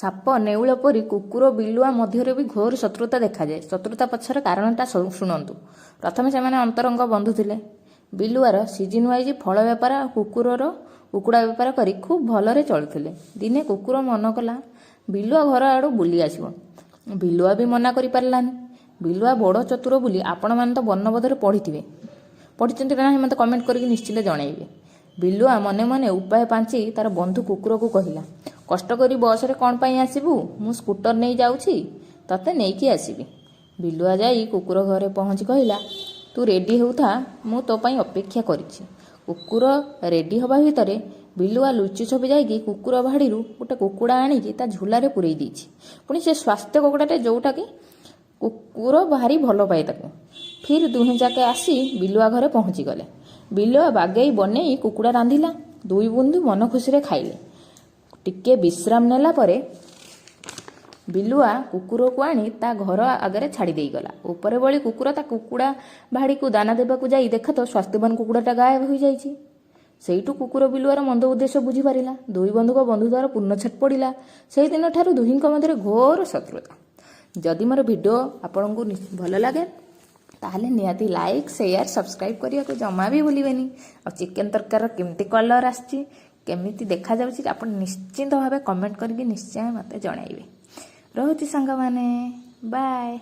ସାପ ନେଉଳ ପରି କୁକୁର ବିଲୁଆ ମଧ୍ୟରେ ବି ଘୋର ଶତ୍ରୁତା ଦେଖାଯାଏ। ଶତ୍ରୁତା ପଛର କାରଣଟା ଶୁଣନ୍ତୁ। ପ୍ରଥମେ ସେମାନେ ଅନ୍ତରଙ୍ଗ ବନ୍ଧୁ ଥିଲେ। ବିଲୁଆର ସିଜିନ୍ ୱାଇଜ୍ ଫଳ ବେପାର ଆଉ କୁକୁରର କୁକୁଡ଼ା ବେପାର କରି ଖୁବ୍ ଭଲରେ ଚଳୁଥିଲେ। ଦିନେ କୁକୁର ମନ କଲା ବିଲୁଆ ଘର ଆଡ଼ୁ ବୁଲି ଆସିବ। ବିଲୁଆ ବି ମନା କରିପାରିଲାନି। ବିଲୁଆ ବଡ଼ ଚତୁର ବୋଲି ଆପଣମାନେ ତ ବର୍ଣ୍ଣବୋଧରେ ପଢ଼ିଛନ୍ତି ନା ନାହିଁ ମୋତେ କମେଣ୍ଟ କରିକି ନିଶ୍ଚିତ ଜଣାଇବେ। ବିଲୁଆ ମନେ ମନେ ଉପାୟ ପାଞ୍ଚି ତାର ବନ୍ଧୁ କୁକୁରକୁ କହିଲା, କଷ୍ଟ କରି ବସରେ କ'ଣ ପାଇଁ ଆସିବୁ? ମୁଁ ସ୍କୁଟର ନେଇ ଯାଉଛି, ତତେ ନେଇକି ଆସିବି। ବିଲୁଆ ଯାଇ କୁକୁର ଘରେ ପହଞ୍ଚି କହିଲା, ତୁ ରେଡ଼ି ହେଉଥା, ମୁଁ ତୋ ପାଇଁ ଅପେକ୍ଷା କରିଛି। କୁକୁର ରେଡ଼ି ହେବା ଭିତରେ ବିଲୁଆ ଲୁଚି ଛପି ଯାଇକି କୁକୁର ବାଡ଼ିରୁ ଗୋଟେ କୁକୁଡ଼ା ଆଣିକି ତା ଝୁଲାରେ ପୂରେଇ ଦେଇଛି। ପୁଣି ସେ ସ୍ୱାସ୍ଥ୍ୟ କୁକୁଡ଼ାଟେ ଯେଉଁଟାକି କୁକୁର ଭାରି ଭଲ ପାଏ ତାକୁ। ଫିର୍ ଦୁହେଁ ଯାକେ ଆସି ବିଲୁଆ ଘରେ ପହଞ୍ଚିଗଲେ। ବିଲୁଆ ବାଗେଇ ବନେଇ କୁକୁଡ଼ା ରାନ୍ଧିଲା। ଦୁଇ ବନ୍ଧୁ ମନ ଖୁସିରେ ଖାଇଲେ। ଟିକେ ବିଶ୍ରାମ ନେଲା ପରେ ବିଲୁଆ କୁକୁରକୁ ଆଣି ତା ଘର ଆଗରେ ଛାଡ଼ି ଦେଇଗଲା। ଉପରେ ବଳି କୁକୁର ତା କୁକୁଡ଼ା ଭାଡ଼ିକୁ ଦାନା ଦେବାକୁ ଯାଇ ଦେଖା ତ ସ୍ୱାସ୍ଥ୍ୟବାନ କୁକୁଡ଼ାଟା ଗାୟବ ହୋଇଯାଇଛି। ସେଇଠୁ କୁକୁର ବିଲୁଆର ମନ୍ଦ ଉଦ୍ଦେଶ୍ୟ ବୁଝିପାରିଲା। ଦୁଇ ବନ୍ଧୁଙ୍କ ବନ୍ଧୁତାର ପୂର୍ଣ୍ଣଛେଦ ପଡ଼ିଲା। ସେହିଦିନଠାରୁ ଦୁହିଁଙ୍କ ମଧ୍ୟରେ ଘୋର ଶତ୍ରୁତା। ଯଦି ମୋର ଭିଡ଼ିଓ ଆପଣଙ୍କୁ ଭଲ ଲାଗେ ତାହେଲେ ନିହାତି ଲାଇକ୍, ସେୟାର, ସବସ୍କ୍ରାଇବ୍ କରିବାକୁ ଜମା ବି ଭୁଲିବେନି। ଆଉ ଚିକେନ୍ ତରକାରୀର କେମିତି କଲର୍ ଆସିଛି, କେମିତି ଦେଖାଯାଉଛି ଆପଣ ନିଶ୍ଚିନ୍ତ ଭାବେ କମେଣ୍ଟ କରିକି ନିଶ୍ଚୟ ମୋତେ ଜଣାଇବେ। ରହୁଛି ସାଙ୍ଗମାନେ, ବାଏ।